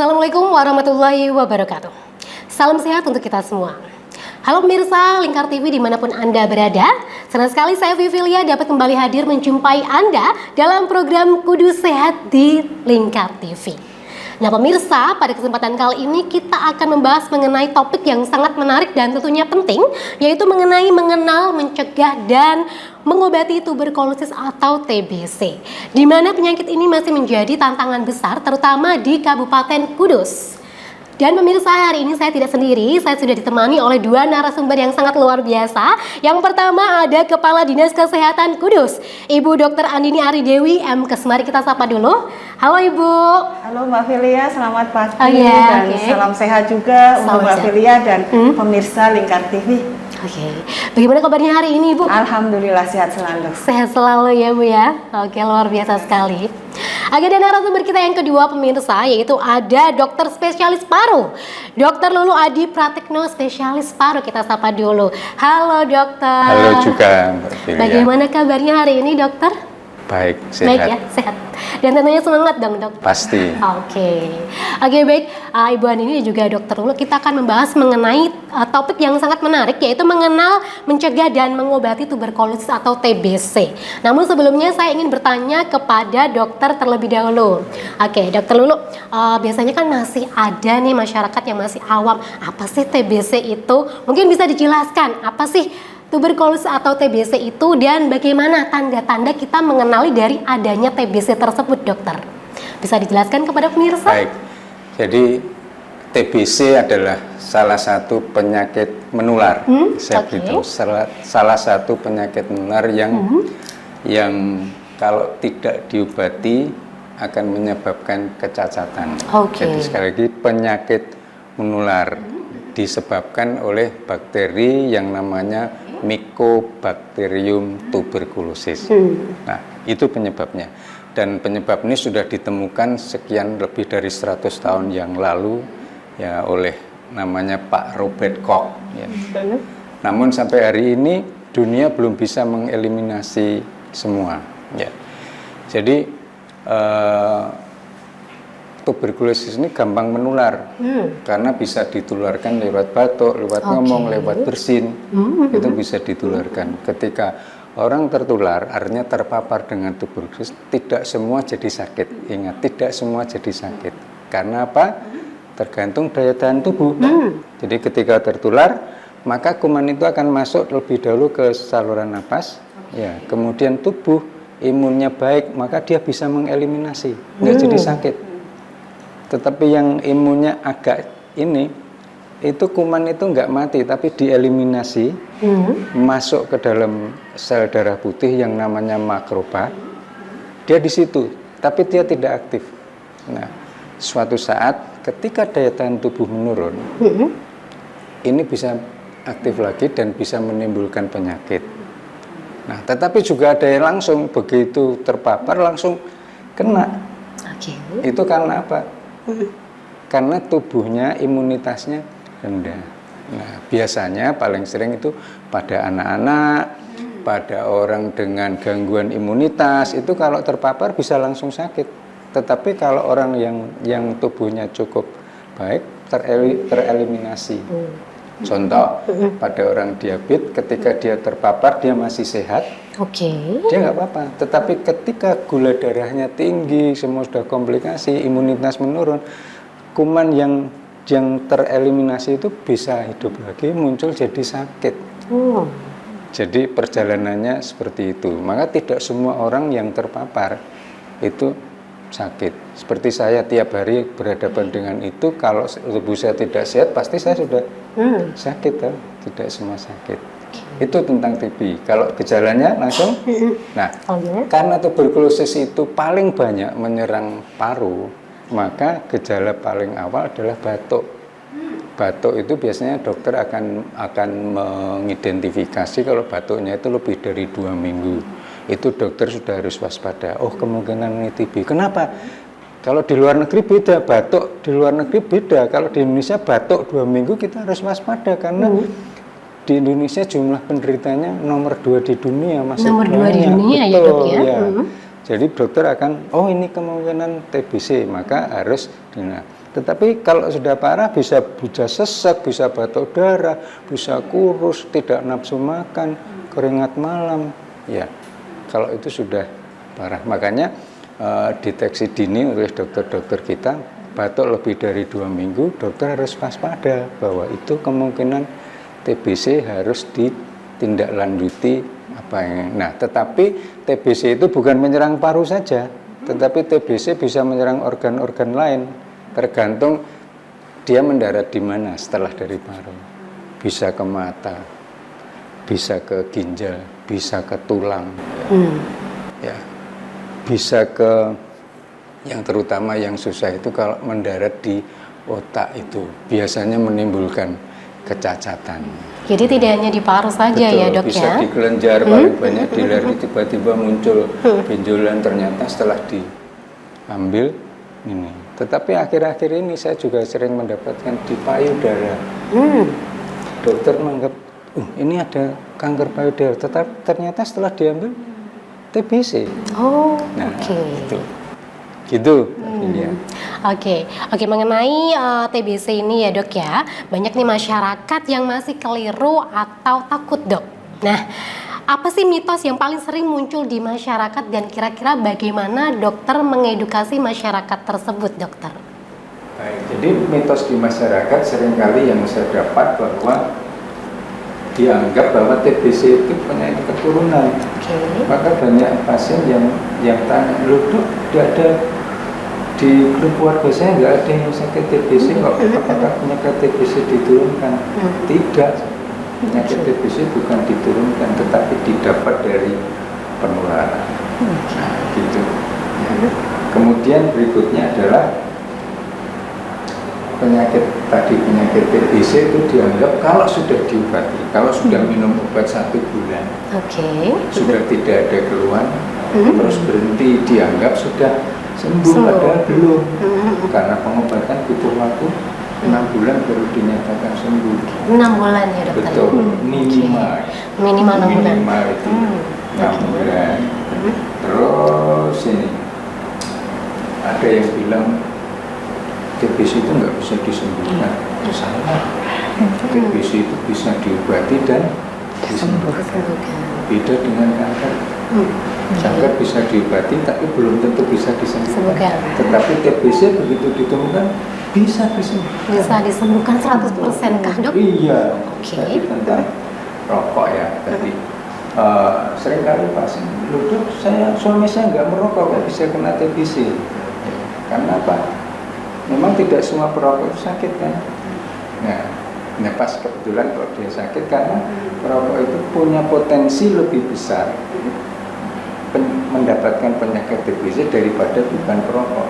Assalamualaikum warahmatullahi wabarakatuh. Salam sehat untuk kita semua. Halo pemirsa Lingkar TV dimanapun Anda berada. Senang sekali saya Vivilia dapat kembali hadir menjumpai Anda dalam program Kudus Sehat di Lingkar TV. Nah pemirsa, pada kesempatan kali ini kita akan membahas mengenai topik yang sangat menarik dan tentunya penting, yaitu mengenai mengenal, mencegah, dan mengobati tuberkulosis atau TBC. Di mana penyakit ini masih menjadi tantangan besar terutama di Kabupaten Kudus. Dan pemirsa, hari ini saya tidak sendiri, saya sudah ditemani oleh dua narasumber yang sangat luar biasa. Yang pertama ada Kepala Dinas Kesehatan Kudus, Ibu Dr. Andini Aridewi MKes. Mari kita sapa dulu. Halo Ibu. Halo Mbak Filia, selamat pagi dan salam sehat juga untuk Mbak Filia dan pemirsa Lingkar TV. Bagaimana kabarnya hari ini Ibu? Alhamdulillah sehat selalu. Sehat selalu ya Bu ya. Luar biasa sekali. Agenda narasumber kita yang kedua pemirsa, yaitu ada dokter spesialis paru, Dr. Lulu Adi Pratikno, spesialis paru. Kita sapa dulu. Halo dokter. Halo juga Mbak Filia. Bagaimana kabarnya hari ini dokter? Baik, sehat. Baik ya, sehat. Dan tentunya semangat dong dok. Pasti. Oke, baik. Ibu Andini dan juga dokter Lulu, kita akan membahas mengenai topik yang sangat menarik, yaitu mengenal, mencegah, dan mengobati tuberkulosis atau TBC. Namun sebelumnya saya ingin bertanya kepada dokter terlebih dahulu. Oke, dokter Lulu, biasanya kan masih ada nih masyarakat yang masih awam. Apa sih TBC itu? Mungkin bisa dijelaskan, apa sih tuberkulosis atau TBC itu dan bagaimana tanda-tanda kita mengenali dari adanya TBC tersebut, dokter? Bisa dijelaskan kepada pemirsa? Baik, jadi TBC adalah salah satu penyakit menular. Saya beritahu, salah satu penyakit menular yang kalau tidak diobati akan menyebabkan kecacatan. Jadi sekali lagi, penyakit menular disebabkan oleh bakteri yang namanya Mycobacterium tuberculosis. Nah, itu penyebabnya. Dan penyebab ini sudah ditemukan sekian lebih dari 100 tahun yang lalu ya oleh namanya Pak Robert Koch. Ya. Namun sampai hari ini dunia belum bisa mengeliminasi semua. Ya. Jadi tuberkulosis ini gampang menular karena bisa ditularkan lewat batuk, lewat ngomong, lewat bersin. Itu bisa ditularkan. Ketika orang tertular, artinya terpapar dengan tuberkulosis, tidak semua jadi sakit. Ingat, tidak semua jadi sakit. Karena apa? Tergantung daya tahan tubuh. Jadi ketika tertular, maka kuman itu akan masuk lebih dahulu ke saluran napas. Ya, kemudian tubuh imunnya baik, maka dia bisa mengeliminasi, nggak jadi sakit. Tetapi yang imunnya agak ini, itu kuman itu nggak mati, tapi dieliminasi, masuk ke dalam sel darah putih yang namanya makrofag. Dia di situ, tapi dia tidak aktif. Nah, suatu saat ketika daya tahan tubuh menurun, ini bisa aktif lagi dan bisa menimbulkan penyakit. Nah, tetapi juga ada yang langsung begitu terpapar langsung kena. Itu karena apa? Karena tubuhnya imunitasnya rendah. Nah, biasanya paling sering itu pada anak-anak, pada orang dengan gangguan imunitas, itu kalau terpapar bisa langsung sakit. Tetapi kalau orang yang tubuhnya cukup baik, tereliminasi. Contoh, pada orang diabetes, ketika dia terpapar, dia masih sehat, dia nggak apa-apa. Tetapi ketika gula darahnya tinggi, semua sudah komplikasi, imunitas menurun, kuman yang tereliminasi itu bisa hidup lagi, muncul jadi sakit. Jadi perjalanannya seperti itu. Maka tidak semua orang yang terpapar itu sakit. Seperti saya tiap hari berhadapan dengan itu, kalau tubuh saya tidak sehat, pasti saya sudah sakit. Tidak semua sakit. Itu tentang TB. Kalau gejalanya langsung, nah, karena tuberkulosis itu paling banyak menyerang paru, maka gejala paling awal adalah batuk. Batuk itu biasanya dokter akan mengidentifikasi kalau batuknya itu lebih dari 2 minggu. Itu dokter sudah harus waspada. Oh, kemungkinan ini TB. Kenapa? Kalau di luar negeri beda, batuk di luar negeri beda. Kalau di Indonesia batuk 2 minggu kita harus waspada karena di Indonesia jumlah penderitanya nomor 2 di dunia, masih nomor 2 di dunia. Betul, ya dok ya. Jadi dokter akan, oh ini kemungkinan TBC, maka harus. Nah, Tetapi kalau sudah parah bisa sesak, bisa batuk darah, bisa kurus, tidak nafsu makan, keringat malam. Ya, kalau itu sudah parah. Makanya deteksi dini oleh dokter-dokter kita, batuk lebih dari 2 minggu, dokter harus waspada bahwa itu kemungkinan TBC harus ditindaklanjuti Nah, tetapi TBC itu bukan menyerang paru saja, tetapi TBC bisa menyerang organ-organ lain, tergantung dia mendarat di mana setelah dari paru. Bisa ke mata, bisa ke ginjal, bisa ke tulang, ya, bisa ke yang terutama yang susah itu kalau mendarat di otak itu biasanya menimbulkan kecacatan. Jadi tidak hanya di paru saja. Betul, ya dok bisa ya? Di kelenjar paling banyak di lari, tiba-tiba muncul benjolan, ternyata setelah diambil ini. Tetapi akhir-akhir ini saya juga sering mendapatkan di payudara. Dokter menganggap ini ada kanker payudara, tetapi ternyata setelah diambil TBC. Nah, itu. Gitu. Oke, mengenai TBC ini ya dok ya, banyak nih masyarakat yang masih keliru atau takut dok. Nah, apa sih mitos yang paling sering muncul di masyarakat dan kira-kira bagaimana dokter mengedukasi masyarakat tersebut dokter? Baik, jadi mitos di masyarakat seringkali yang saya dapat bahwa dianggap bahwa TBC itu penyakit keturunan. Maka banyak pasien yang tanya, loh dok, tidak ada di grup keluarga saya nggak ada yang sakit TBC kok, apakah penyakit TBC diturunkan? Tidak, penyakit TBC bukan diturunkan, tetapi didapat dari penularan. Nah, gitu. Kemudian berikutnya adalah penyakit TBC itu dianggap kalau sudah diobati, kalau sudah minum obat 1 bulan, sudah tidak ada keluhan, terus berhenti, dianggap sudah sembuh, padahal belum, karena pengobatan butuh waktu 6 bulan baru dinyatakan sembuh. 6 bulan ya dokter? Betul, minimal 6 bulan. Minimal itu 6 bulan. Terus ini ada yang bilang TBC itu nggak bisa disembuhkan. Itu salah. TBC itu bisa diobati dan disembuhkan. Beda dengan kanker. Kanker bisa diobati tapi belum tentu bisa disembuhkan. Tetapi TBC begitu ditemukan bisa disembuhkan. Bisa disembuhkan 100% kah dok? Iya. Tadi tentang rokok ya tadi. Seringkali pasien, loh dok, suami saya nggak merokok kok bisa kena TBC. Karena apa? Memang tidak semua perokok itu sakit kan. Nah pas kebetulan kalau dia sakit karena perokok itu punya potensi lebih besar mendapatkan penyakit TBC daripada bukan perokok.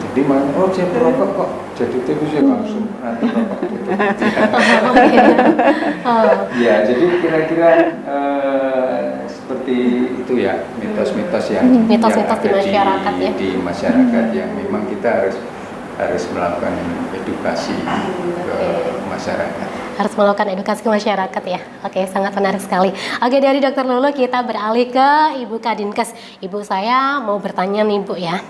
Jadi saya perokok kok jadi TBC langsung nanti perokok gitu. Ya, jadi kira-kira seperti itu ya mitos-mitos yang mitos-mitos di masyarakat di masyarakat yang memang kita harus melakukan edukasi ke masyarakat. Harus melakukan edukasi ke masyarakat ya. Oke, sangat menarik sekali. Oke, dari Dokter Lulu kita beralih ke Ibu Kadinkes. Ibu, saya mau bertanya nih Bu ya.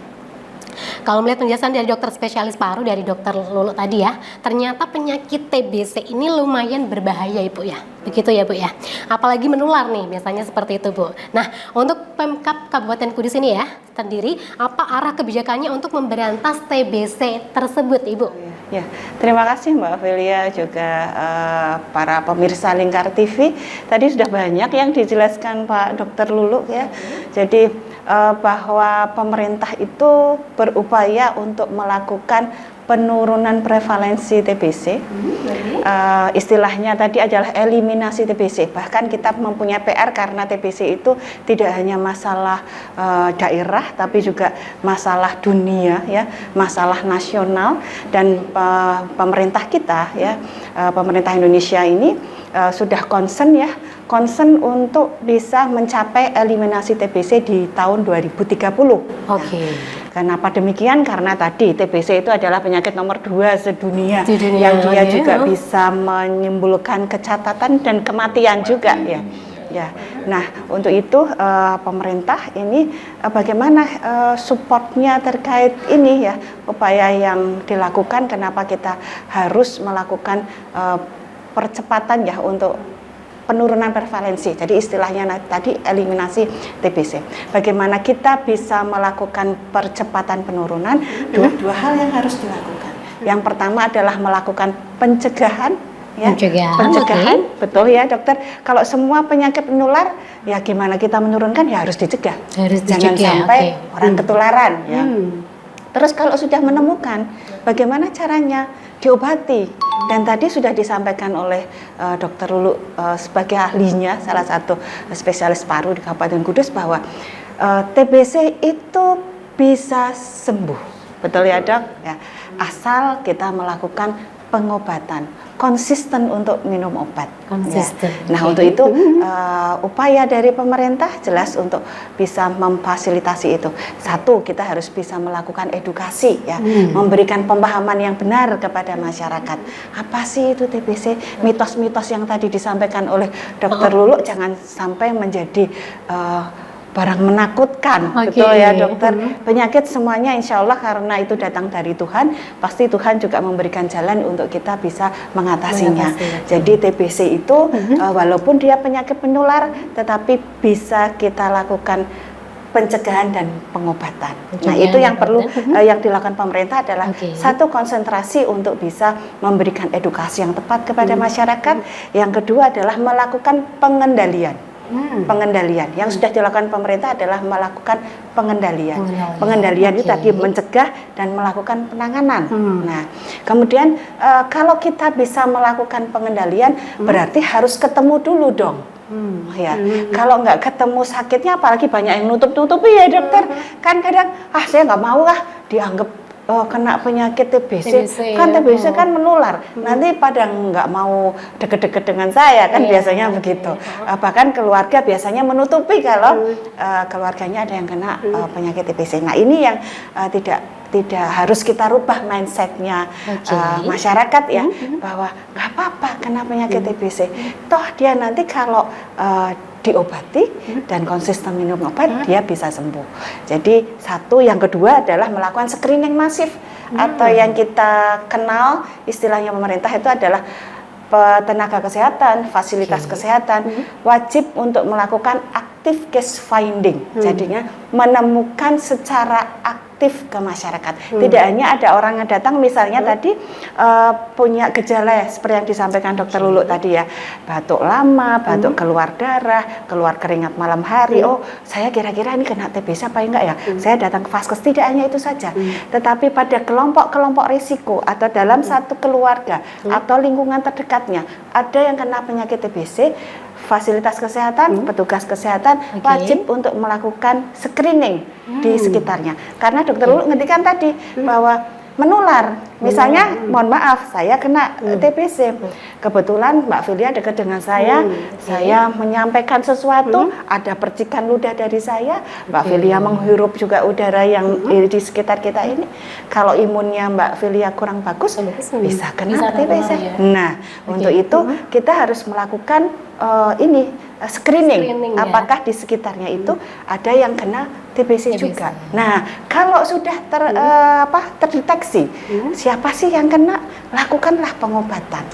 Kalau melihat penjelasan dari dokter spesialis paru dari Dokter Lulu tadi ya, ternyata penyakit TBC ini lumayan berbahaya Ibu ya. Begitu ya Bu ya. Apalagi menular nih, biasanya seperti itu Bu. Nah, untuk Pemkab Kabupaten Kudus ini ya, sendiri apa arah kebijakannya untuk memberantas TBC tersebut Ibu? Ya, terima kasih Mbak Velia juga para pemirsa Lingkar TV. Tadi sudah banyak yang dijelaskan Pak Dokter Lulu ya. Jadi bahwa pemerintah itu berupaya untuk melakukan penurunan prevalensi TBC. Istilahnya tadi adalah eliminasi TBC. Bahkan kita mempunyai PR karena TBC itu tidak hanya masalah daerah, tapi juga masalah dunia, ya, masalah nasional. Dan pemerintah kita, ya, pemerintah Indonesia ini sudah concern untuk bisa mencapai eliminasi TBC di tahun 2030. Oke. Kenapa demikian? Karena tadi TBC itu adalah penyakit nomor 2 sedunia yang dia juga bisa menimbulkan kecacatan dan kematian juga ya. Ya. Nah, untuk itu pemerintah ini bagaimana supportnya terkait ini ya, upaya yang dilakukan, kenapa kita harus melakukan percepatan ya untuk penurunan prevalensi. Jadi istilahnya tadi eliminasi TBC. Bagaimana kita bisa melakukan percepatan penurunan? Dua hal yang harus dilakukan. Yang pertama adalah melakukan pencegahan. Ya, pencegahan, betul ya dokter. Kalau semua penyakit menular, ya gimana kita menurunkan? Ya harus dicegah. Jangan sampai orang ketularan. Ya. Terus kalau sudah menemukan, bagaimana caranya? Diobati. Dan tadi sudah disampaikan oleh Dr. Lulu sebagai ahlinya, salah satu spesialis paru di Kabupaten Kudus, bahwa TBC itu bisa sembuh. Betul ya dok? Ya. Asal kita melakukan pengobatan, konsisten untuk minum obat. Konsisten. Ya. Nah untuk itu upaya dari pemerintah jelas untuk bisa memfasilitasi itu. Satu, kita harus bisa melakukan edukasi ya, memberikan pemahaman yang benar kepada masyarakat. Apa sih itu TBC? Mitos-mitos yang tadi disampaikan oleh Dr. Lulu jangan sampai menjadi barang menakutkan, betul ya dokter. Penyakit semuanya insya Allah karena itu datang dari Tuhan, pasti Tuhan juga memberikan jalan untuk kita bisa mengatasinya. Jadi TBC itu walaupun dia penyakit menular, tetapi bisa kita lakukan pencegahan dan pengobatan. Nah itu yang perlu yang dilakukan pemerintah adalah satu, konsentrasi untuk bisa memberikan edukasi yang tepat kepada masyarakat. Yang kedua adalah melakukan pengendalian. Pengendalian yang sudah dilakukan pemerintah adalah melakukan pengendalian itu tadi mencegah dan melakukan penanganan. Nah kemudian kalau kita bisa melakukan pengendalian berarti harus ketemu dulu dong. Ya, kalau nggak ketemu sakitnya, apalagi banyak yang nutup-nutupi ya dokter. Kan kadang saya nggak mau dianggap kena penyakit TBC kan TBC kan menular, nanti pada nggak mau deket-deket dengan saya kan, biasanya begitu. Bahkan keluarga biasanya menutupi kalau keluarganya ada yang kena penyakit TBC. Nah ini yang tidak harus kita rubah mindsetnya masyarakat ya, bahwa nggak apa-apa kena penyakit TBC, toh dia nanti kalau diobati dan konsisten minum obat dia bisa sembuh. Jadi satu, yang kedua adalah melakukan screening masif atau yang kita kenal istilahnya pemerintah itu adalah tenaga kesehatan, fasilitas kesehatan wajib untuk melakukan active case finding. Jadinya menemukan secara aktif ke masyarakat. Tidak hanya ada orang yang datang misalnya tadi punya gejala seperti yang disampaikan Dokter Lulu tadi ya, batuk lama, batuk keluar darah, keluar keringat malam hari. Oh, saya kira-kira ini kena TBC apa enggak ya? Saya datang ke vaskes. Tidak hanya itu saja, tetapi pada kelompok-kelompok risiko atau dalam satu keluarga atau lingkungan terdekatnya ada yang kena penyakit TBC, fasilitas kesehatan, petugas kesehatan wajib untuk melakukan screening di sekitarnya. Karena Dokter Lulu ngendikan tadi bahwa menular. Misalnya, mohon maaf, saya kena TBC. Kebetulan Mbak Filia dekat dengan saya menyampaikan sesuatu, ada percikan ludah dari saya, Mbak Filia menghirup juga udara yang di sekitar kita ini. Kalau imunnya Mbak Filia kurang bagus, bisa kena TBC. Nah, untuk itu kita harus melakukan screening apakah di sekitarnya itu ada yang kena TBC juga. Nah, kalau sudah terdeteksi siapa sih yang kena, lakukanlah pengobatan,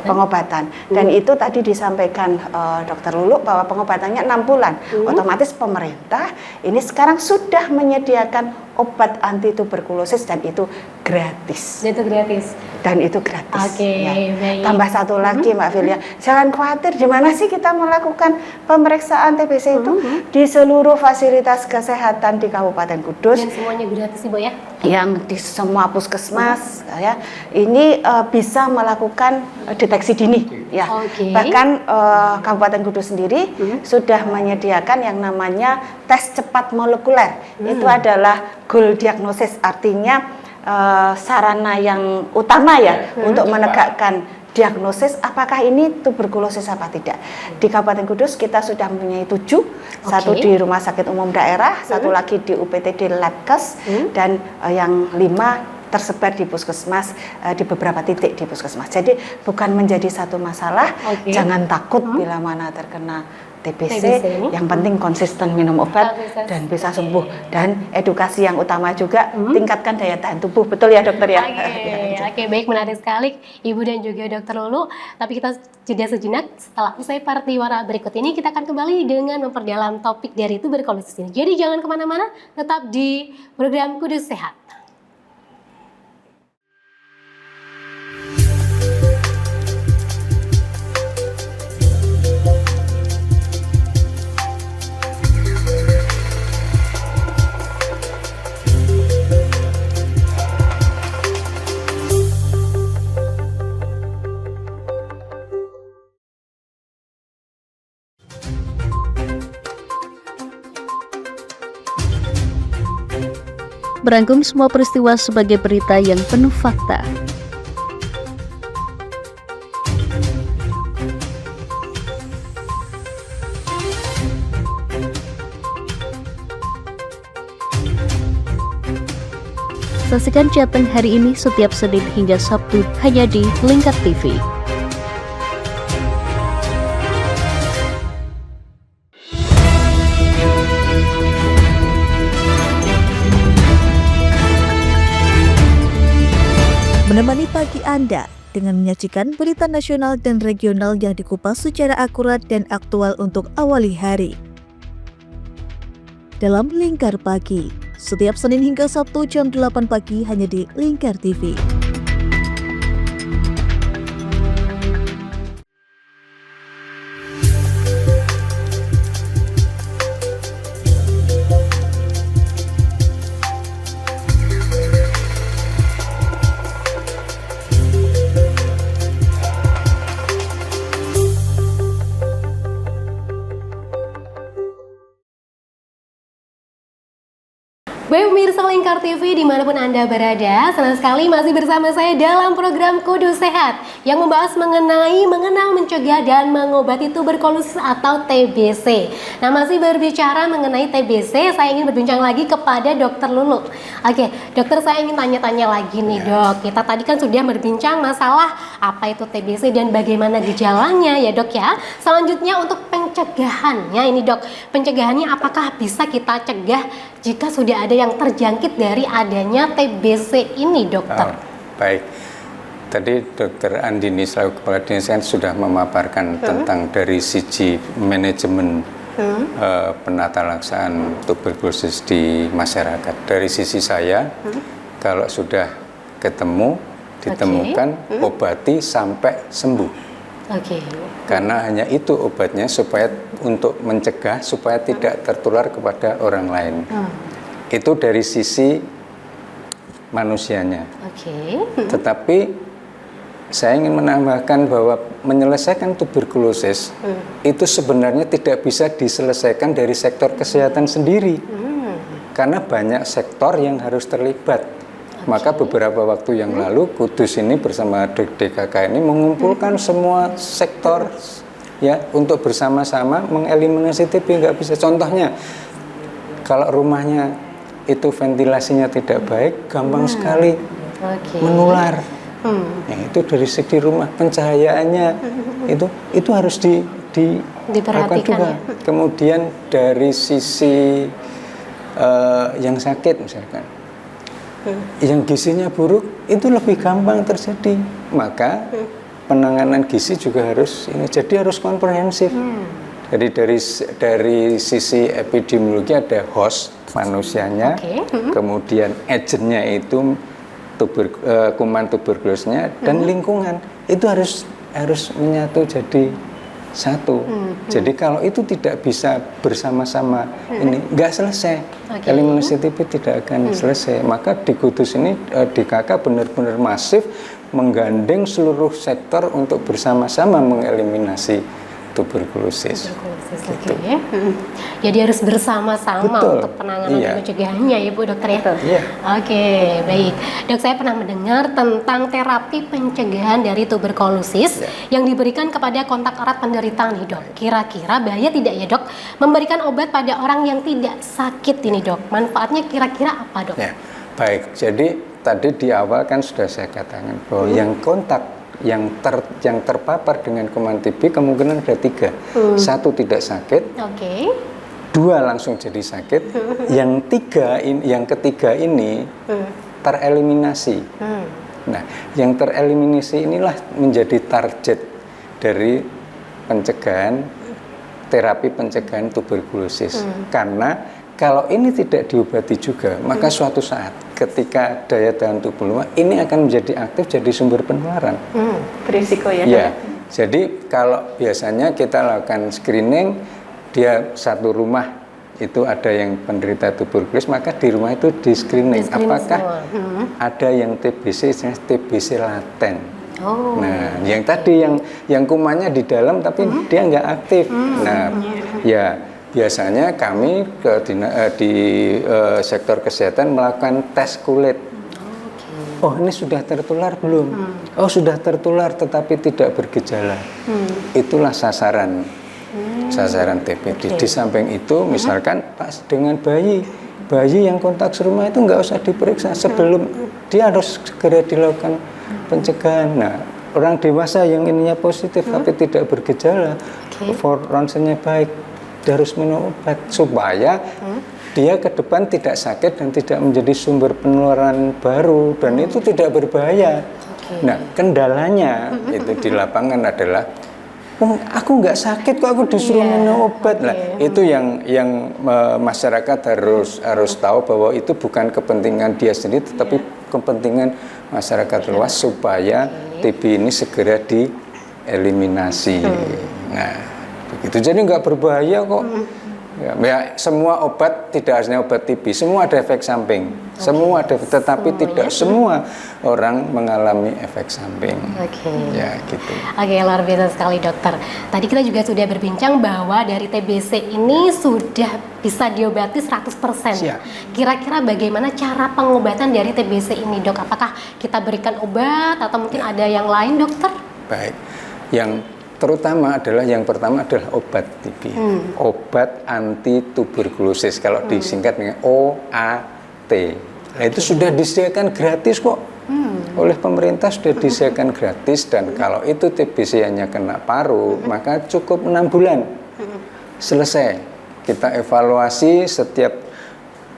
pengobatan. Dan itu tadi disampaikan Dokter Lulu bahwa pengobatannya 6 bulan. Otomatis pemerintah ini sekarang sudah menyediakan obat anti tuberkulosis dan itu gratis. Dan itu gratis. Tambah satu lagi Mbak Filia, jangan khawatir, di mana sih kita melakukan pemeriksaan TBC itu? Di seluruh fasilitas kesehatan di Kabupaten Kudus. Dan semuanya gratis Ibu ya? Yang di semua puskesmas ya, ini bisa melakukan deteksi dini ya. Bahkan Kabupaten Kudus sendiri sudah menyediakan yang namanya tes cepat molekuler. Itu adalah goal diagnosis, artinya sarana yang utama ya untuk menegakkan diagnosis apakah ini tuberkulosis apa tidak. Di Kabupaten Kudus kita sudah mempunyai 7, satu di Rumah Sakit Umum Daerah, satu lagi di UPTD Labkes, dan yang 5 tersebar di puskesmas, di beberapa titik di puskesmas. Jadi bukan menjadi satu masalah. Jangan takut bila mana terkena TBC, yang penting konsisten minum obat dan bisa sembuh, dan edukasi yang utama juga tingkatkan daya tahan tubuh, betul ya dokter ya? Oke, baik, menarik sekali Ibu dan juga Dokter Lulu. Tapi kita jeda sejenak, setelah usai partiwara berikut ini kita akan kembali dengan memperdalam topik dari tuberkulosis ini. Jadi jangan kemana-mana, tetap di program Kudus Sehat. Merangkum semua peristiwa sebagai berita yang penuh fakta. Saksikan Jateng hari ini setiap Senin hingga Sabtu hanya di Lingkar TV. Menemani pagi Anda dengan menyajikan berita nasional dan regional yang dikupas secara akurat dan aktual untuk awali hari. Dalam Lingkar Pagi, setiap Senin hingga Sabtu jam 8 pagi hanya di Lingkar TV. Baik pemirsa Lingkar TV dimanapun Anda berada, senang sekali masih bersama saya dalam program Kudus Sehat yang membahas mengenai mengenal, mencegah, dan mengobati tuberkulosis atau TBC. Nah, masih berbicara mengenai TBC, saya ingin berbincang lagi kepada Dokter Lulu. Oke, dokter, saya ingin tanya-tanya lagi nih dok. Kita tadi kan sudah berbincang masalah apa itu TBC dan bagaimana gejalanya ya dok ya. Selanjutnya untuk pencegahannya ini dok, pencegahannya apakah bisa kita cegah jika sudah ada yang terjangkit dari adanya TBC ini, dokter? Baik, tadi Dokter Andini selaku Kepala Dinas kan sudah memaparkan tentang dari sisi manajemen penata laksanaan tuberkulosis di masyarakat. Dari sisi saya, kalau sudah ditemukan, obati sampai sembuh. Karena hanya itu obatnya supaya untuk mencegah supaya tidak tertular kepada orang lain. Itu dari sisi manusianya. Tetapi saya ingin menambahkan bahwa menyelesaikan tuberkulosis itu sebenarnya tidak bisa diselesaikan dari sektor kesehatan sendiri. Karena banyak sektor yang harus terlibat. Maka beberapa waktu yang lalu Kudus ini bersama DKK ini mengumpulkan semua sektor ya untuk bersama-sama mengeliminasi TB. Nggak bisa, contohnya kalau rumahnya itu ventilasinya tidak baik, gampang sekali menular. Ya, itu dari segi rumah, pencahayaannya itu harus diperhatikan juga. Kemudian dari sisi yang sakit misalkan, yang gizinya buruk itu lebih gampang terjadi, maka penanganan gizi juga harus jadi harus komprehensif. Jadi dari sisi epidemiologi ada host manusianya, kemudian agentnya itu kuman tuberkulosnya dan lingkungan itu harus menyatu jadi satu. Jadi kalau itu tidak bisa bersama-sama ini nggak selesai, eliminasi TB tidak akan selesai. Maka di Kudus ini DKK benar-benar masif menggandeng seluruh sektor untuk bersama-sama mengeliminasi tuberkulosis. Gitu. Jadi harus bersama-sama untuk penanganan dan pencegahannya ya Bu Dokter ya. Oke, baik. Dok, saya pernah mendengar tentang terapi pencegahan dari tuberkulosis yang diberikan kepada kontak erat penderita nih dok. Kira-kira bahaya tidak ya dok memberikan obat pada orang yang tidak sakit ini dok? Manfaatnya kira-kira apa dok? Ya, baik. Jadi tadi di awal kan sudah saya katakan bahwa yang kontak yang terpapar dengan kuman TB kemungkinan ada 3. 1 tidak sakit, Oke. 2 langsung jadi sakit, yang ketiga ini tereliminasi. Nah, yang tereliminasi inilah menjadi target dari pencegahan, terapi pencegahan tuberkulosis. Karena kalau ini tidak diobati juga, maka suatu saat ketika daya tahan tubuh lemah, ini akan menjadi aktif jadi sumber penularan. Berisiko ya. Ya, jadi kalau biasanya kita lakukan screening, dia satu rumah itu ada yang penderita tuberkulosis, maka di rumah itu di screening apakah ada yang TBC, TBC laten. Nah, yang tadi yang kumannya di dalam tapi dia nggak aktif. Nah, ya biasanya kami di sektor kesehatan melakukan tes kulit. Oh, ini sudah tertular belum? Oh, sudah tertular tetapi tidak bergejala. Itulah sasaran TB. Di samping itu, misalkan pas dengan bayi yang kontak serumah itu nggak usah diperiksa sebelum dia harus segera dilakukan pencegahan. Nah, orang dewasa yang ininya positif tapi tidak bergejala, ronsennya baik, dia harus minum obat supaya dia ke depan tidak sakit dan tidak menjadi sumber penularan baru dan itu tidak berbahaya. Nah, kendalanya itu di lapangan adalah aku nggak sakit kok aku disuruh minum obat. Nah, itu yang masyarakat harus tahu bahwa itu bukan kepentingan dia sendiri tetapi kepentingan masyarakat luas supaya TB ini segera dieliminasi. Nah, begitu. Jadi nggak berbahaya kok. Ya, semua obat tidak hanya obat TB, semua ada efek samping. Semua ada, tetapi tidak semua orang mengalami efek samping. Ya, gitu. Oke, luar biasa sekali dokter. Tadi kita juga sudah berbincang bahwa dari TBC ini sudah bisa diobati 100%. Siap. Kira-kira bagaimana cara pengobatan dari TBC ini, Dok? Apakah kita berikan obat atau mungkin ada yang lain, dokter? Baik. Yang terutama adalah yang pertama adalah obat TB, obat anti tuberkulosis kalau disingkat dengan OAT. Nah, itu sudah disediakan gratis kok oleh pemerintah, sudah disediakan gratis dan kalau itu TBC hanya kena paru maka cukup 6 bulan selesai. Kita evaluasi setiap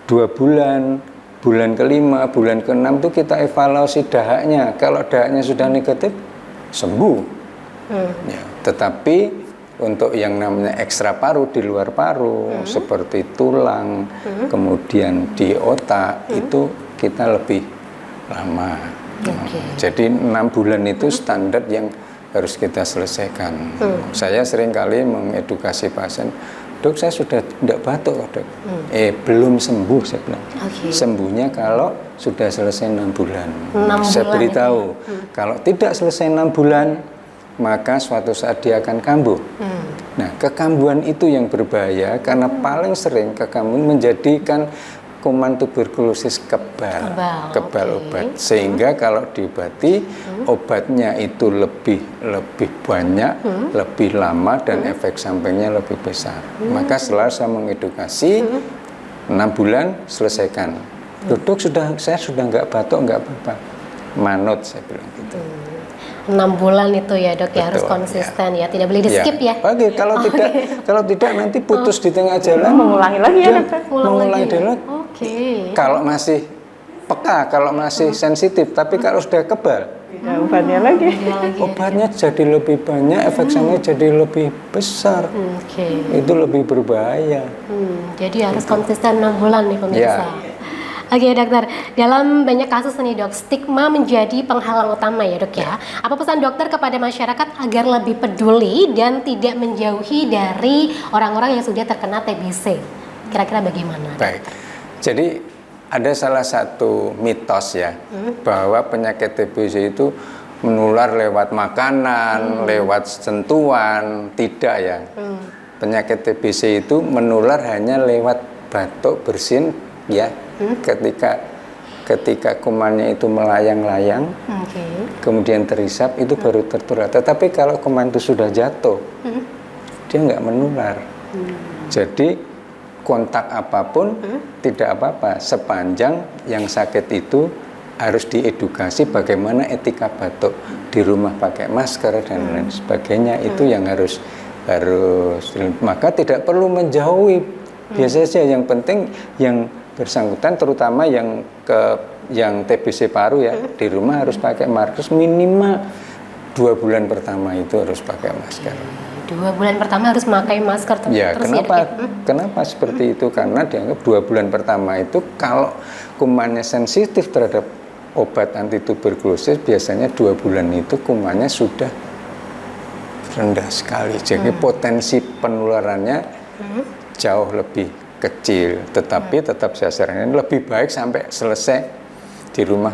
2 bulan, bulan ke-5, bulan ke-6 itu kita evaluasi dahaknya. Kalau dahaknya sudah negatif sembuh. Ya, tetapi untuk yang namanya ekstra paru di luar paru seperti tulang, kemudian di otak itu kita lebih lama. Jadi 6 bulan itu standar yang harus kita selesaikan. Saya seringkali mengedukasi pasien, dok saya sudah tidak batuk dok. Belum sembuh saya bilang. Sembuhnya kalau sudah selesai 6 bulan. Saya beritahu kalau tidak selesai 6 bulan maka suatu saat dia akan kambuh. Nah, kekambuhan itu yang berbahaya karena paling sering kekambuhan menjadikan kuman tuberkulosis kebal obat. Sehingga kalau diobati obatnya itu lebih banyak, lebih lama dan efek sampingnya lebih besar. Maka selalu saya mengedukasi 6 bulan selesaikan. Duduk saya sudah nggak batuk nggak apa-apa. Manut saya bilang gitu. 6 bulan itu ya dok, ya harus konsisten ya, tidak boleh di skip ya. Oke, kalau tidak nanti putus di tengah jalan. Mengulangi lagi ya dokter. Mengulangi lagi. Kalau masih peka, kalau masih sensitif, tapi kalau sudah kebal, obatnya lagi. Obatnya jadi lebih banyak, efek sampingnya jadi lebih besar. Itu lebih berbahaya. Jadi harus konsisten 6 bulan nih pemirsa. Oke dokter, dalam banyak kasus nih dok, stigma menjadi penghalang utama ya dok ya. Apa pesan dokter kepada masyarakat agar lebih peduli dan tidak menjauhi dari orang-orang yang sudah terkena TBC? Kira-kira bagaimana? Baik, jadi ada salah satu mitos ya, bahwa penyakit TBC itu menular lewat makanan, lewat sentuhan. Tidak ya. Penyakit TBC itu menular hanya lewat batuk, bersin ya. Ketika kumannya itu melayang-layang, kemudian terisap, itu baru tertular. Tetapi kalau kuman itu sudah jatuh, dia nggak menular. Jadi kontak apapun tidak apa-apa sepanjang yang sakit itu harus diedukasi bagaimana etika batuk di rumah pakai masker dan lain sebagainya. Itu yang harus maka tidak perlu menjauhi, biasa saja. Yang penting yang bersangkutan, terutama yang TBC paru ya, di rumah harus pakai masker minimal 2 bulan pertama itu harus pakai masker. 2 bulan pertama harus memakai masker terus. Ya, kenapa seperti itu? Karena dianggap 2 bulan pertama itu kalau kumannya sensitif terhadap obat anti tuberkulosis, biasanya 2 bulan itu kumannya sudah rendah sekali. Jadi potensi penularannya jauh lebih kecil. Tetapi tetap saya saranin lebih baik sampai selesai di rumah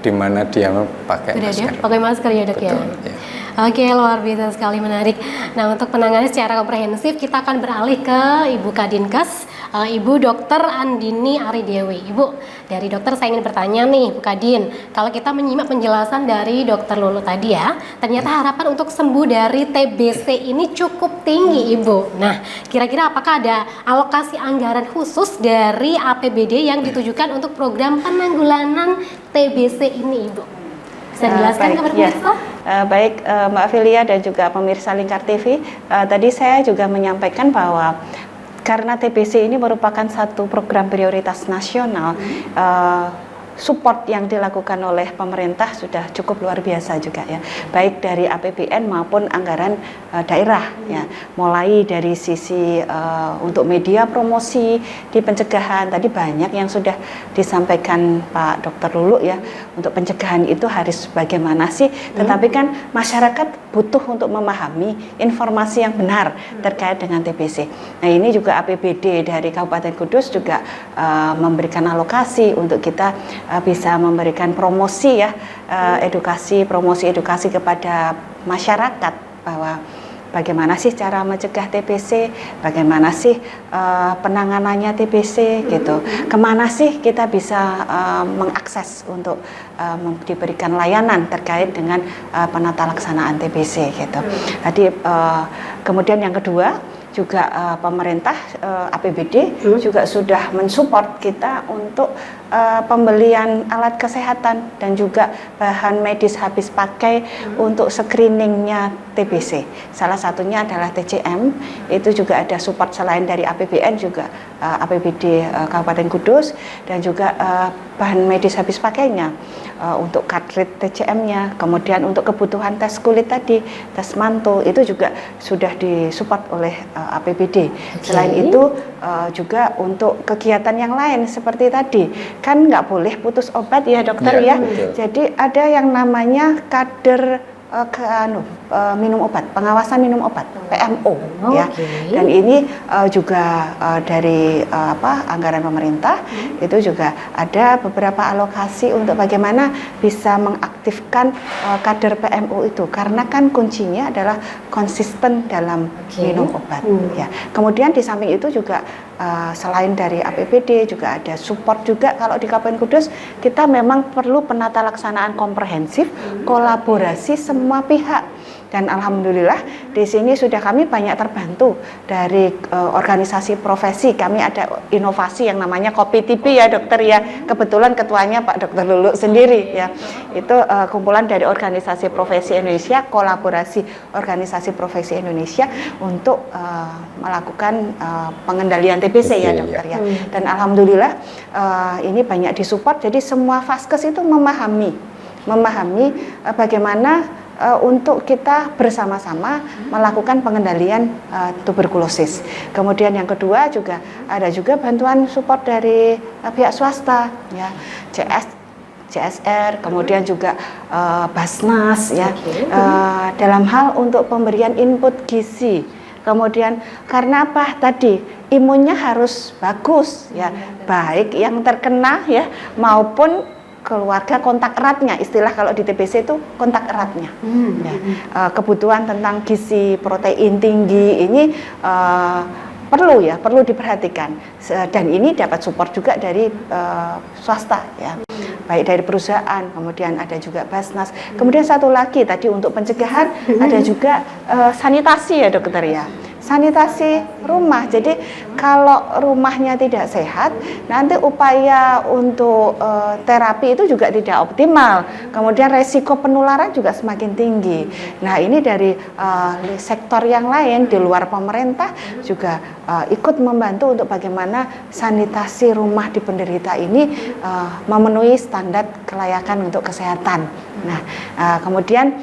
di mana dia pakai masker. Pakai masker ya dok. Betul, ya. Oke, luar biasa sekali, menarik. Nah, untuk penanganan secara komprehensif kita akan beralih ke Ibu Kadinkes, Ibu Dr. Andini Aridewi. Ibu, dari dokter saya ingin bertanya nih, Bu Kadin, kalau kita menyimak penjelasan dari Dr. Lulu tadi ya, ternyata harapan untuk sembuh dari TBC ini cukup tinggi, Ibu. Nah, kira-kira apakah ada alokasi anggaran khusus dari APBD yang ditujukan untuk program penanggulangan TBC ini, Ibu? Bisa dijelaskan kepada pemirsa? Baik, Mbak Filia dan juga pemirsa Lingkar TV, tadi saya juga menyampaikan bahwa karena TBC ini merupakan satu program prioritas nasional, support yang dilakukan oleh pemerintah sudah cukup luar biasa juga ya, baik dari APBN maupun anggaran daerah ya, mulai dari sisi untuk media promosi di pencegahan, tadi banyak yang sudah disampaikan Pak Dr. Lulu ya, untuk pencegahan itu harus bagaimana sih, tetapi kan masyarakat butuh untuk memahami informasi yang benar terkait dengan TBC. Nah, ini juga APBD dari Kabupaten Kudus juga memberikan alokasi untuk kita bisa memberikan promosi ya, promosi edukasi kepada masyarakat bahwa bagaimana sih cara mencegah TBC, bagaimana sih penanganannya TBC gitu, kemana sih kita bisa mengakses untuk diberikan layanan terkait dengan penata laksanaan TBC gitu. Tadi kemudian yang kedua juga pemerintah APBD juga sudah mensupport kita untuk pembelian alat kesehatan dan juga bahan medis habis pakai untuk screeningnya TBC. Salah satunya adalah TCM, itu juga ada support selain dari APBN juga APBD Kabupaten Kudus, dan juga bahan medis habis pakainya untuk cartridge TCM-nya, kemudian untuk kebutuhan tes kulit tadi, tes mantul, itu juga sudah disupport oleh APBD. Selain itu juga untuk kegiatan yang lain seperti tadi, kan nggak boleh putus obat ya dokter ya. Jadi ada yang namanya kader minum obat, pengawasan minum obat PMO ya. Dan ini juga dari anggaran pemerintah itu juga ada beberapa alokasi untuk bagaimana bisa mengaktifkan kader PMO itu, karena kan kuncinya adalah konsisten dalam minum obat ya. Kemudian di samping itu juga selain dari APBD juga ada support juga kalau di Kabupaten Kudus, kita memang perlu penata laksanaan komprehensif, kolaborasi semua pihak. Dan alhamdulillah di sini sudah kami banyak terbantu dari organisasi profesi. Kami ada inovasi yang namanya Kopi TV ya dokter ya. Kebetulan ketuanya Pak Dr. Lulu sendiri ya. Itu kumpulan dari organisasi profesi Indonesia, kolaborasi organisasi profesi Indonesia untuk melakukan pengendalian TBC ya dokter ya. Dan alhamdulillah ini banyak disupport. Jadi semua vaskes itu memahami bagaimana untuk kita bersama-sama melakukan pengendalian tuberkulosis. Kemudian yang kedua juga ada juga bantuan support dari pihak swasta ya, CSR, kemudian juga Basnas ya, dalam hal untuk pemberian input gizi. Kemudian karena apa tadi, imunnya harus bagus ya, baik yang terkena ya maupun keluarga kontak eratnya, istilah kalau di TBC itu kontak eratnya. Ya. Kebutuhan tentang gizi, protein tinggi ini perlu diperhatikan, dan ini dapat support juga dari swasta ya, baik dari perusahaan, kemudian ada juga Basnas. Kemudian satu lagi tadi untuk pencegahan ada juga sanitasi ya dokter ya. sanitasi rumah. Jadi kalau rumahnya tidak sehat, nanti upaya untuk terapi itu juga tidak optimal. Kemudian resiko penularan juga semakin tinggi. Nah, ini dari sektor yang lain di luar pemerintah juga ikut membantu untuk bagaimana sanitasi rumah di penderita ini memenuhi standar kelayakan untuk kesehatan. Nah, kemudian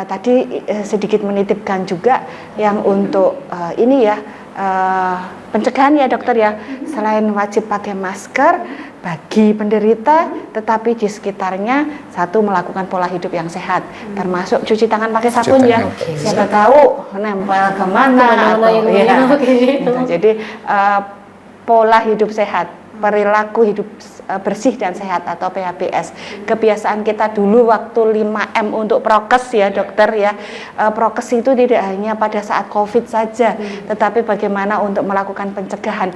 tadi sedikit menitipkan juga yang untuk ini ya, pencegahan ya dokter ya, selain wajib pakai masker bagi penderita, tetapi di sekitarnya satu melakukan pola hidup yang sehat, termasuk cuci tangan pakai sabun ya. Siapa tahu nempel kemana atau ya. Gitu. Jadi pola hidup sehat, perilaku hidup bersih dan sehat atau PHBS. Kebiasaan kita dulu waktu 5M untuk prokes ya dokter ya. Prokes itu tidak hanya pada saat COVID saja, tetapi bagaimana untuk melakukan pencegahan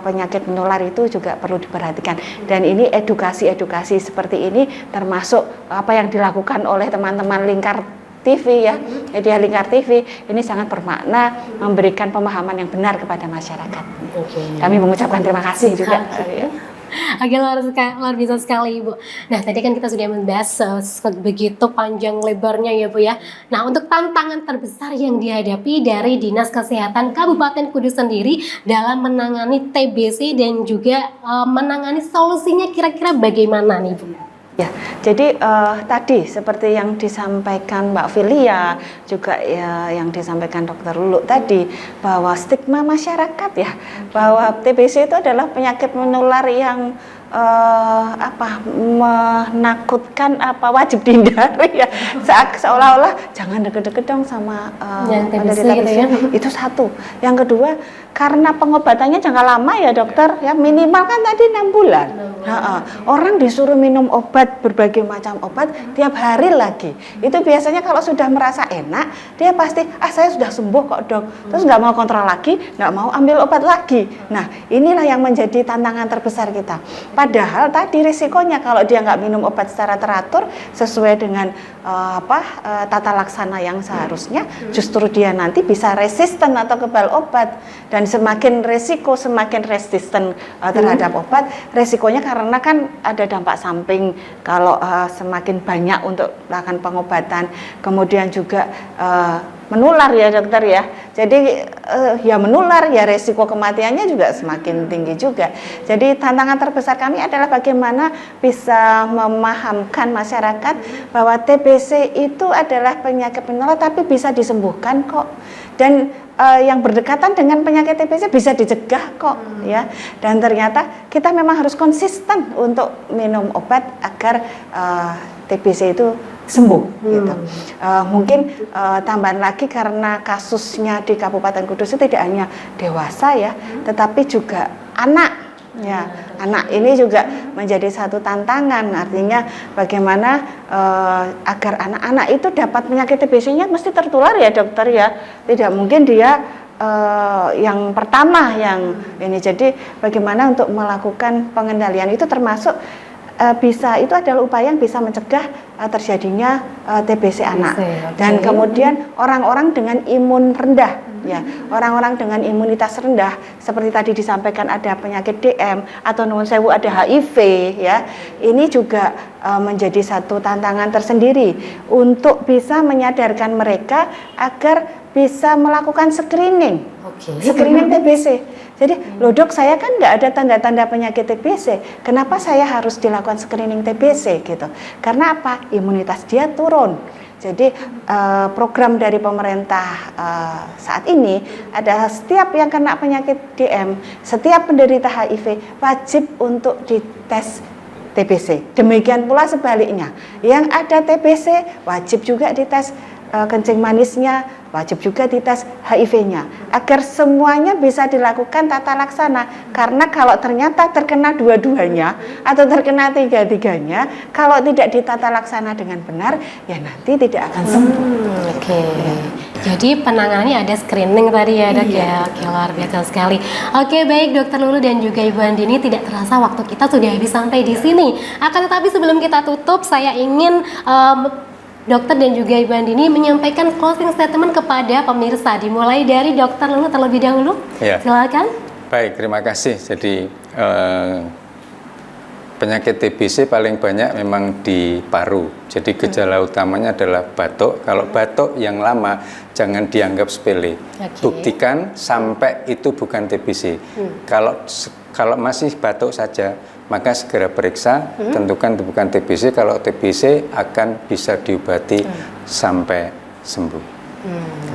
penyakit menular itu juga perlu diperhatikan. Dan ini edukasi-edukasi seperti ini termasuk apa yang dilakukan oleh teman-teman Lingkar TV ya, media Lingkar TV ini sangat bermakna memberikan pemahaman yang benar kepada masyarakat. Kami mengucapkan terima kasih juga. Oke, luar biasa sekali Ibu. Nah, tadi kan kita sudah membahas begitu panjang lebarnya ya Bu ya. Nah, untuk tantangan terbesar yang dihadapi dari Dinas Kesehatan Kabupaten Kudus sendiri dalam menangani TBC dan juga menangani solusinya kira-kira bagaimana nih Bu? Ya, jadi tadi seperti yang disampaikan Mbak Filia, juga ya, yang disampaikan Dokter Lulu tadi, bahwa stigma masyarakat ya, bahwa TBC itu adalah penyakit menular yang menakutkan, wajib dihindari ya, seolah-olah jangan deket-deket dong sama TBC gitu ya. Itu satu. Yang kedua, karena pengobatannya jangka lama ya dokter ya, minimal kan tadi 6 bulan. Orang disuruh minum obat, berbagai macam obat tiap hari lagi. Itu biasanya kalau sudah merasa enak, dia pasti saya sudah sembuh kok dok, terus nggak mau kontrol lagi, nggak mau ambil obat lagi. Nah, inilah yang menjadi tantangan terbesar kita. Padahal tadi risikonya kalau dia nggak minum obat secara teratur sesuai dengan tata laksana yang seharusnya, justru dia nanti bisa resisten atau kebal obat. Dan semakin resiko, semakin resisten terhadap obat, resikonya karena kan ada dampak samping kalau semakin banyak untuk melakukan pengobatan, kemudian juga menular ya dokter ya. Jadi ya menular ya, resiko kematiannya juga semakin tinggi juga. Jadi tantangan terbesar kami adalah bagaimana bisa memahamkan masyarakat bahwa TBC itu adalah penyakit menular tapi bisa disembuhkan kok. Dan yang berdekatan dengan penyakit TBC bisa dicegah kok ya. Dan ternyata kita memang harus konsisten untuk minum obat agar TBC itu sembuh gitu. Mungkin tambahan lagi karena kasusnya di Kabupaten Kudus itu tidak hanya dewasa ya, tetapi juga anak ya. Anak ini juga menjadi satu tantangan, artinya bagaimana agar anak-anak itu dapat penyakit TBC-nya mesti tertular ya dokter ya. Tidak mungkin dia yang pertama yang ini. Jadi bagaimana untuk melakukan pengendalian itu termasuk bisa, itu adalah upaya yang bisa mencegah terjadinya TBC anak. Dan kemudian orang-orang dengan imun rendah ya, orang-orang dengan imunitas rendah seperti tadi disampaikan ada penyakit DM atau nuwun sewu ada HIV ya. Ini juga menjadi satu tantangan tersendiri untuk bisa menyadarkan mereka agar bisa melakukan screening. Screening TBC. Jadi, loh dok, saya kan nggak ada tanda-tanda penyakit TBC. Kenapa saya harus dilakukan screening TBC gitu? Karena apa? Imunitas dia turun. Jadi program dari pemerintah saat ini adalah setiap yang kena penyakit DM, setiap penderita HIV wajib untuk dites TBC. Demikian pula sebaliknya, yang ada TBC wajib juga dites kencing manisnya, wajib juga dites HIV-nya, agar semuanya bisa dilakukan tata laksana. Karena kalau ternyata terkena dua-duanya atau terkena tiga-tiganya, kalau tidak ditata laksana dengan benar, ya nanti tidak akan sembuh. Jadi penanganannya ada screening tadi ya dok ya. Oke, luar biasa sekali. Oke, baik Dokter Lulu dan juga Ibu Andini, tidak terasa waktu kita sudah habis sampai di sini. Akan tetapi sebelum kita tutup, saya ingin Dokter dan juga Ibu Andini menyampaikan closing statement kepada pemirsa, dimulai dari Dokter Lulu terlebih dahulu. Ya. Silakan. Baik, terima kasih. Jadi penyakit TBC paling banyak memang di paru. Jadi gejala utamanya adalah batuk. Kalau batuk yang lama jangan dianggap sepele. Buktikan sampai itu bukan TBC. Kalau masih batuk saja, maka segera periksa, tentukan itu bukan TBC. Kalau TBC akan bisa diobati sampai sembuh.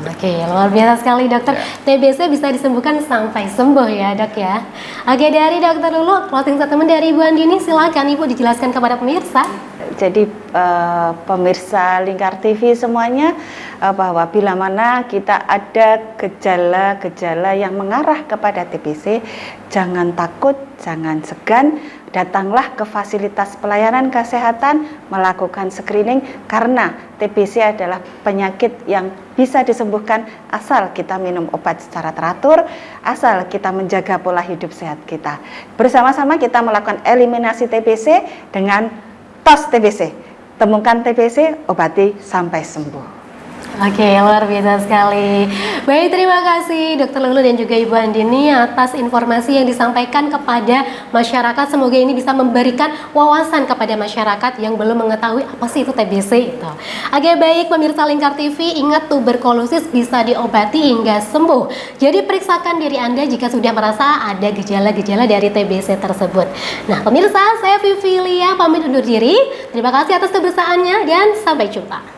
Oke, luar biasa sekali dokter. TBC bisa disembuhkan sampai sembuh ya dok ya. Oke, dari Dokter Lulu, closing statement dari Ibu Andini, silakan Ibu dijelaskan kepada pemirsa. Jadi pemirsa Lingkar TV semuanya, bahwa bila mana kita ada gejala-gejala yang mengarah kepada TBC, jangan takut, jangan segan, datanglah ke fasilitas pelayanan kesehatan melakukan screening, karena TBC adalah penyakit yang bisa disembuhkan asal kita minum obat secara teratur, asal kita menjaga pola hidup sehat kita. Bersama-sama kita melakukan eliminasi TBC dengan tos TBC. Temukan TBC, obati sampai sembuh. Oke, luar biasa sekali. Baik, terima kasih Dokter Lulu dan juga Ibu Andini atas informasi yang disampaikan kepada masyarakat. Semoga ini bisa memberikan wawasan kepada masyarakat yang belum mengetahui apa sih itu TBC itu. Oke, baik pemirsa Lingkar TV, ingat tuberkulosis bisa diobati hingga sembuh. Jadi periksakan diri Anda jika sudah merasa ada gejala-gejala dari TBC tersebut. Nah, pemirsa, saya Vivi Lia pamit undur diri. Terima kasih atas kebersamaannya dan sampai jumpa.